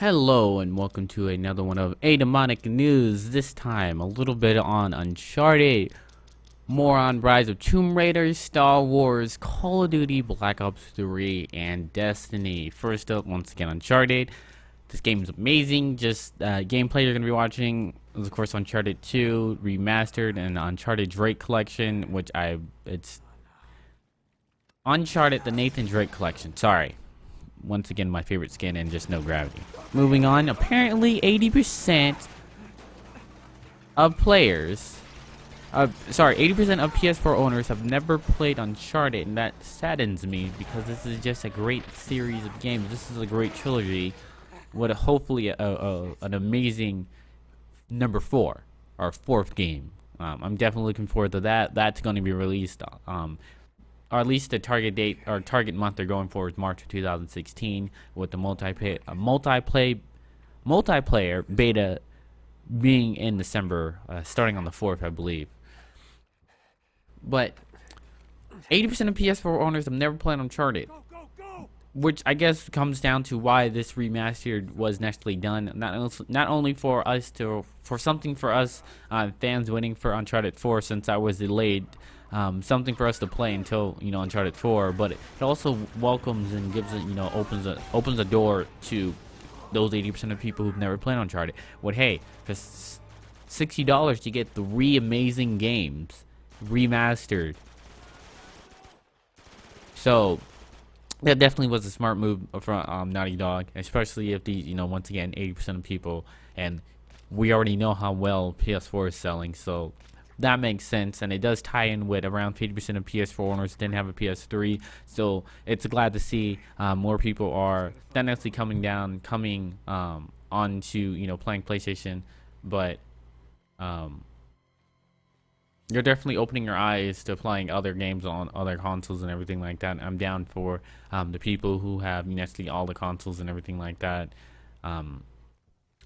Hello and welcome to another one of Demonic News. This time a little bit on Uncharted, more on Rise of Tomb Raider, Star Wars, Call of Duty, Black Ops 3, and Destiny. First up, once again, Uncharted. This game is amazing. Just gameplay you're going to be watching is of course Uncharted 2 Remastered and Uncharted Drake Collection, which it's Uncharted the Nathan Drake Collection, sorry. Once again, my favorite skin and just no gravity. Moving on, apparently 80% of players, 80% of PS4 owners have never played Uncharted, and that saddens me because this is just a great series of games. This is a great trilogy with hopefully an amazing number 4 or 4th game. I'm definitely looking forward to that. That's going to be released or at least the target date or target month they're going for is March of 2016, with the multiplayer beta being in December, starting on the 4th, I believe. But 80% of PS4 owners have never played Uncharted, which I guess comes down to why this remastered was necessarily done. Not only for us fans waiting for Uncharted 4, since that was delayed. Something for us to play until Uncharted 4, but it also welcomes and gives it opens a door to those 80% of people who've never played Uncharted. What, hey, for $60 you get 3 amazing games remastered. So that definitely was a smart move from Naughty Dog, especially if these once again 80% of people, and we already know how well PS4 is selling, so that makes sense, and it does tie in with around 50% of PS4 owners didn't have a PS3, so it's glad to see more people are not necessarily coming on to playing PlayStation, but you're definitely opening your eyes to playing other games on other consoles and everything like that. I'm down for the people who have necessarily all the consoles and everything like that. I'm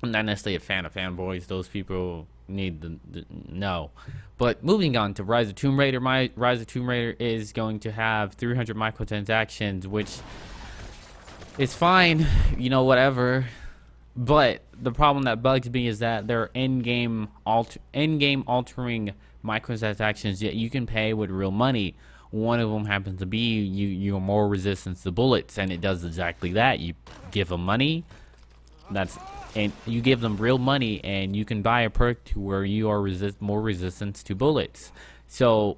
not necessarily a fan of fanboys. Those people need the no. But moving on to Rise of Tomb Raider. My Rise of Tomb Raider is going to have 300 microtransactions, which is fine, whatever. But the problem that bugs me is that they're in-game altering microtransactions that you can pay with real money. One of them happens to be you're more resistance to bullets, and it does exactly that. You give them money, and you give them real money, and you can buy a perk to where you are more resistance to bullets. So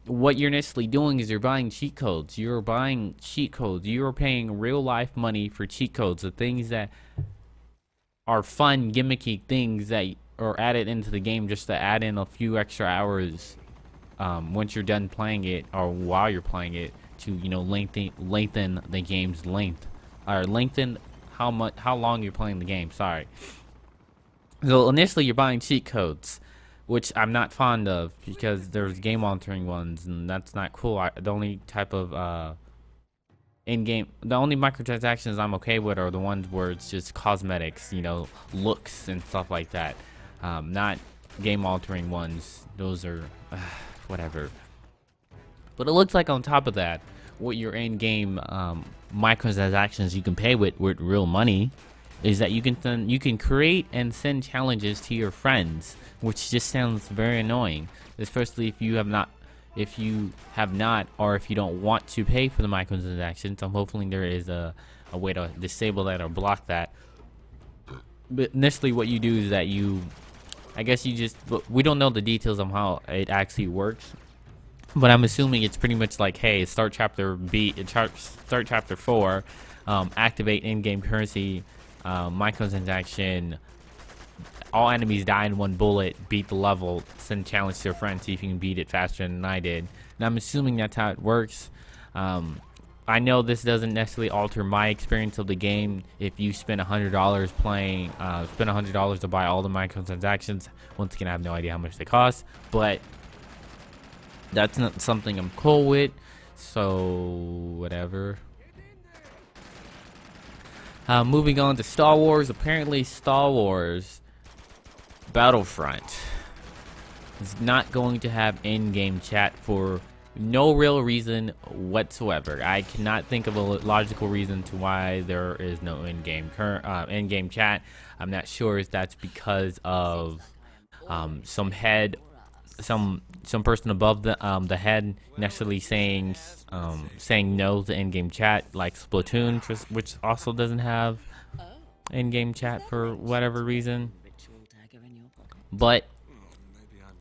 what you're necessarily doing is you're buying cheat codes. You're paying real life money for cheat codes, the things that are fun, gimmicky things that are added into the game just to add in a few extra hours once you're done playing it, or while you're playing it, to lengthen the game's length, or lengthen how long you're playing the game. Sorry. So initially you're buying cheat codes, which I'm not fond of because there's game altering ones, and that's not cool. The only type of the only microtransactions I'm okay with are the ones where it's just cosmetics, looks and stuff like that. Not game altering ones. Those are whatever. But it looks like on top of that, what your in-game microtransactions you can pay with real money is that you can create and send challenges to your friends, which just sounds very annoying, especially if you have not, or if you don't want to pay for the microtransactions. I'm hoping there is a way to disable that or block that. But initially what you do is that we don't know the details of how it actually works, but I'm assuming it's pretty much like, hey, start chapter 4, activate in-game currency, microtransaction, all enemies die in 1 bullet, beat the level, send challenge to your friend, see if you can beat it faster than I did. And I'm assuming that's how it works. I know this doesn't necessarily alter my experience of the game. If you spend $100 playing, spend $100 to buy all the microtransactions. Once again, I have no idea how much they cost, but that's not something I'm cool with, so whatever. Moving on to Star Wars. Apparently Star Wars Battlefront is not going to have in-game chat for No real reason whatsoever. I cannot think of a logical reason to why there is no in-game chat. I'm not sure if that's because of some person above the head necessarily saying no to in-game chat, like Splatoon, which also doesn't have in-game chat for whatever reason. But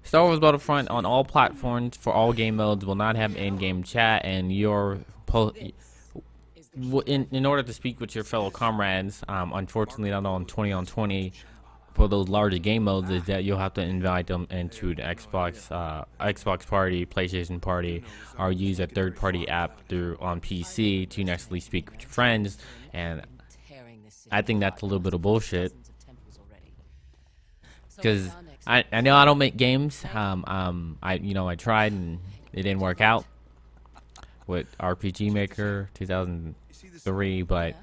Star Wars Battlefront on all platforms for all game modes will not have in-game chat, and in order to speak with your fellow comrades, unfortunately not on 20 on 20 for those larger game modes, is that you'll have to invite them into the Xbox party, PlayStation party, or use a third-party app on PC to actually speak with your friends. And I think that's a little bit of bullshit, because I know I don't make games. I tried and it didn't work out with RPG Maker 2003, but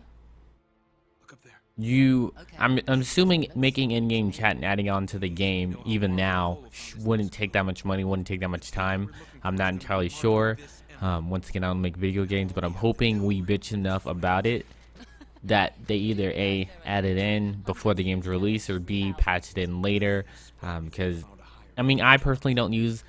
I'm assuming making in-game chat and adding on to the game even now wouldn't take that much money, wouldn't take that much time. I'm not entirely sure. Once again, I don't make video games, but I'm hoping we bitch enough about it that they either A, add it in before the game's release, or B, patch it in later. Because, I mean, I personally don't use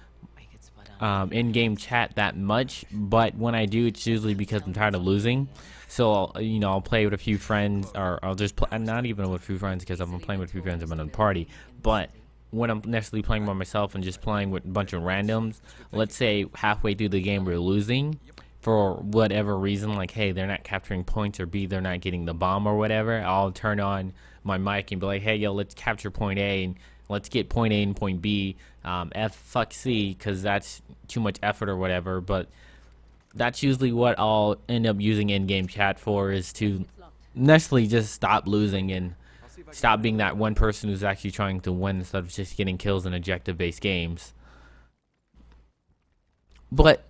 in-game chat that much, but when I do, it's usually because I'm tired of losing. So, I'll play with a few friends, or I'll just play, not even with a few friends, because I'm playing with a few friends, I'm in a party. But when I'm necessarily playing by myself and just playing with a bunch of randoms, let's say halfway through the game we're losing, for whatever reason, like, hey, they're not capturing points, or B, they're not getting the bomb or whatever, I'll turn on my mic and be like, hey, yo, let's capture point A, and let's get point A and point B, fuck C, because that's too much effort or whatever. But that's usually what I'll end up using in-game chat for, is to necessarily just stop losing and stop being that one person who's actually trying to win instead of just getting kills in objective-based games. But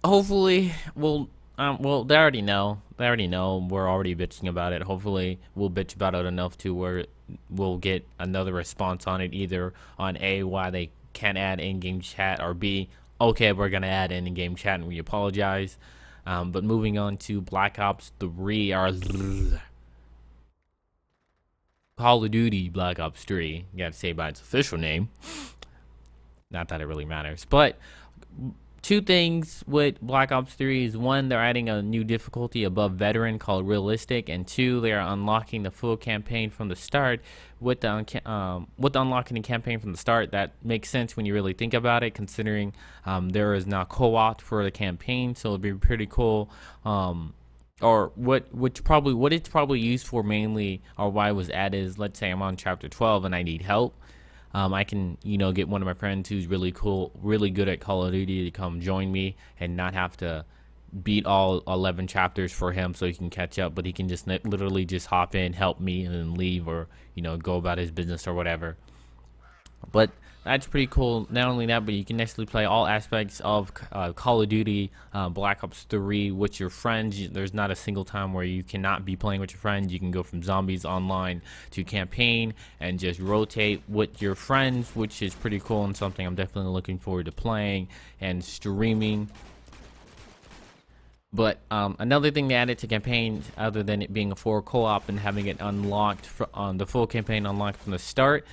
hopefully, well, they already know. We're already bitching about it. Hopefully, we'll bitch about it enough to where we'll get another response on it, either on A, why they can't add in-game chat, or B, okay, we're gonna add in-game chat and we apologize. But moving on to Black Ops 3, or Call of Duty Black Ops 3. You gotta say by its official name. Not that it really matters, but two things with Black Ops 3 is, one, they're adding a new difficulty above veteran called realistic, and two, they are unlocking the full campaign from the start. With the unlocking the campaign from the start, that makes sense when you really think about it, considering there is now co-op for the campaign, so it'd be pretty cool. Or what it's probably used for mainly, or why it was added, is, let's say I'm on chapter 12 and I need help. I can, get one of my friends who's really cool, really good at Call of Duty to come join me and not have to beat all 11 chapters for him so he can catch up, but he can just literally just hop in, help me, and then leave, or, go about his business or whatever. But that's pretty cool. Not only that, but you can actually play all aspects of Call of Duty Black Ops 3 with your friends. There's not a single time where you cannot be playing with your friends. You can go from zombies online to campaign and just rotate with your friends, which is pretty cool and something I'm definitely looking forward to playing and streaming. But another thing they added to campaign, other than it being a 4 co-op and having it unlocked on the full campaign unlocked from the start,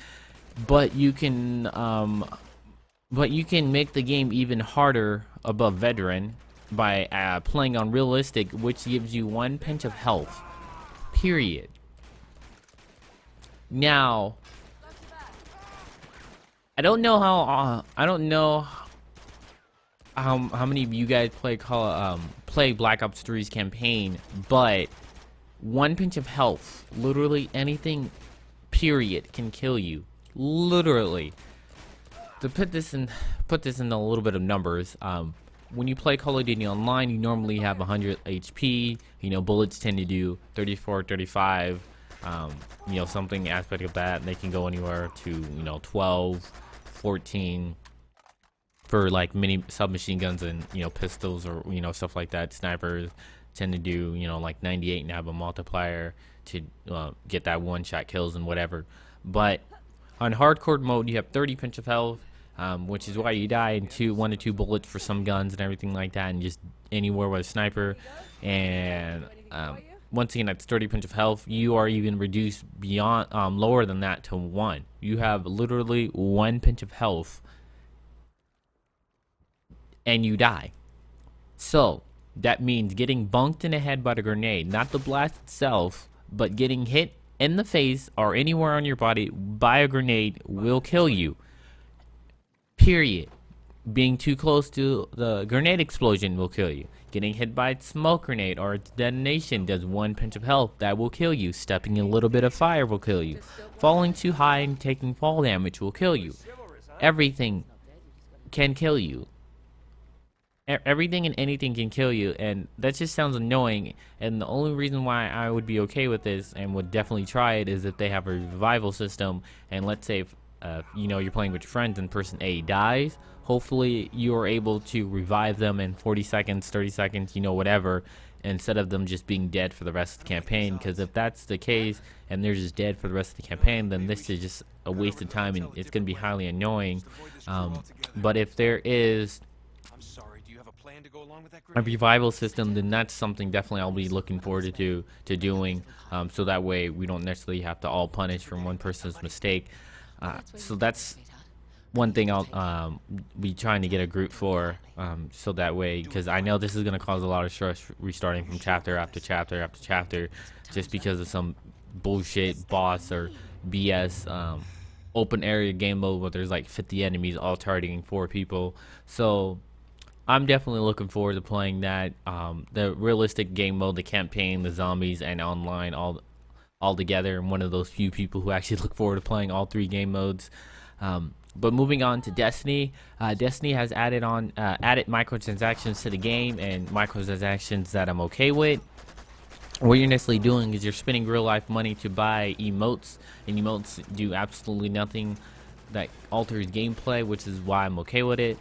but you can make the game even harder above veteran by playing on realistic, which gives you 1 pinch of health, period. Now, I don't know how many of you guys play Black Ops 3's campaign, but 1 pinch of health, literally anything, period, can kill you. Literally. To put this in a little bit of numbers, when you play Call of Duty Online, you normally have 100 HP. Bullets tend to do 34, 35. Something aspect of that. They can go anywhere to 12, 14 for like mini submachine guns and pistols, or stuff like that. Snipers tend to do like 98 and have a multiplier to get that one-shot kills and whatever. But on hardcore mode, you have 30 pinch of health. which is why you die in 1 to 2 bullets for some guns and everything like that, and just anywhere with a sniper. And once again, that's 30 pinch of health. You are even reduced beyond lower than that to 1. You have literally 1 pinch of health and you die. So that means getting bunked in the head by the grenade, not the blast itself, but getting hit in the face or anywhere on your body by a grenade will kill you. Period. Being too close to the grenade explosion will kill you. Getting hit by a smoke grenade or its detonation does 1 pinch of health. That will kill you. Stepping in a little bit of fire will kill you. Falling too high and taking fall damage will kill you. Everything can kill you. Everything and anything can kill you, and that just sounds annoying. And the only reason why I would be okay with this and would definitely try it is if they have a revival system. And let's say if you know, you're playing with your friends and person A dies, hopefully you're able to revive them in 40 seconds, 30 seconds, you know, whatever, instead of them just being dead for the rest of the campaign. Because if that's the case and they're just dead for the rest of the campaign, then this is just a waste of time and it's going to be highly annoying. But if there is a revival system, then that's something definitely I'll be looking forward to doing, so that way we don't necessarily have to all punish from one person's mistake. So that's one thing I'll be trying to get a group for, so that way, because I know this is going to cause a lot of stress restarting from chapter after chapter after chapter, just because of some bullshit boss or BS open area game mode where there's like 50 enemies all targeting 4 people. So I'm definitely looking forward to playing that. The realistic game mode, the campaign, the zombies, and online all together. I'm one of those few people who actually look forward to playing all 3 game modes. But moving on to Destiny, Destiny has added microtransactions to the game, and microtransactions that I'm okay with. What you're necessarily doing is you're spending real life money to buy emotes, and emotes do absolutely nothing that alters gameplay, which is why I'm okay with it.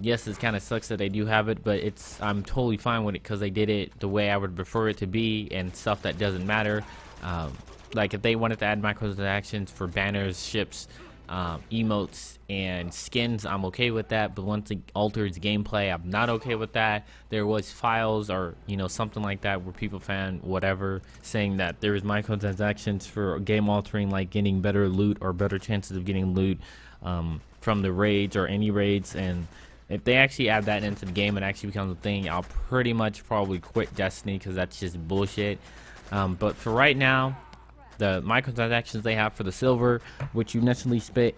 Yes, it kind of sucks that they do have it, but I'm totally fine with it because they did it the way I would prefer it to be, and stuff that doesn't matter. Like if they wanted to add microtransactions for banners, ships, emotes, and skins, I'm okay with that. But once it alters gameplay, I'm not okay with that. There was files or something like that where people found whatever saying that there is microtransactions for game altering, like getting better loot or better chances of getting loot from the raids or any raids. And if they actually add that into the game and actually becomes a thing, I'll pretty much probably quit Destiny because that's just bullshit. But for right now, the microtransactions they have for the silver, which you necessarily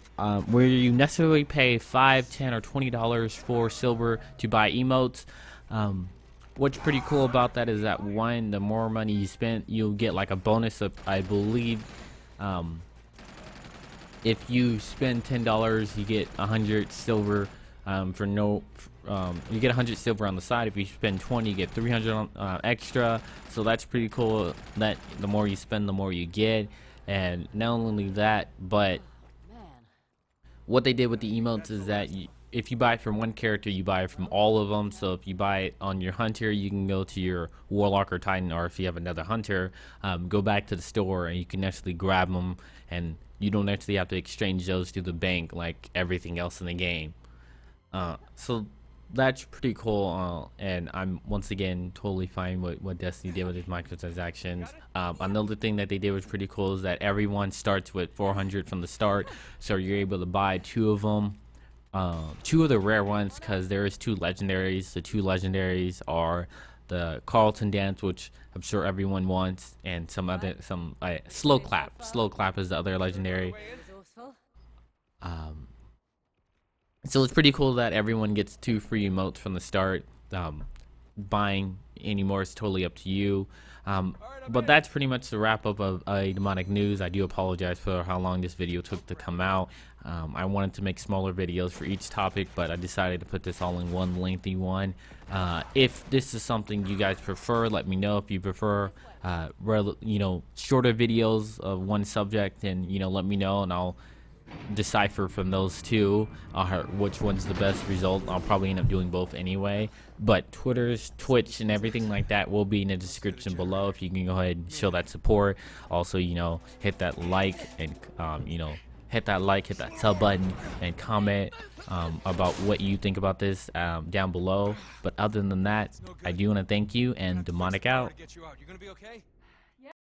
where you necessarily pay $5, $10, or $20 for silver to buy emotes. What's pretty cool about that is that the more money you spend, you'll get like a bonus of, I believe, if you spend $10, you get 100 silver you get 100 silver on the side. If you spend 20, you get 300 extra. So that's pretty cool, that the more you spend, the more you get. And not only that, but what they did with the emotes is that if you buy it from one character, you buy it from all of them. So if you buy it on your hunter, you can go to your warlock or titan, or if you have another hunter, go back to the store and you can actually grab them, and you don't actually have to exchange those to the bank like everything else in the game. So that's pretty cool, and I'm once again totally fine with what Destiny did with its microtransactions. Another thing that they did was pretty cool is that everyone starts with 400 from the start, so you're able to buy 2 of them, 2 of the rare ones, because there is 2 legendaries. The 2 legendaries are the Carlton Dance, which I'm sure everyone wants, and some Slow Clap. Slow Clap is the other legendary. So it's pretty cool that everyone gets 2 free emotes from the start. Buying any more is totally up to you. But that's pretty much the wrap up of Demonic News. I do apologize for how long this video took to come out. I wanted to make smaller videos for each topic, but I decided to put this all in one lengthy one. If this is something you guys prefer, let me know. If you prefer shorter videos of one subject, and let me know, and I'll decipher from those 2 which one's the best result. I'll probably end up doing both anyway, but Twitch and everything like that will be in the description below. If you can go ahead and show that support, also hit that like and hit that like, hit that sub button, and comment about what you think about this down below. But other than that, I do want to thank you, and Demonic out. You're gonna be okay?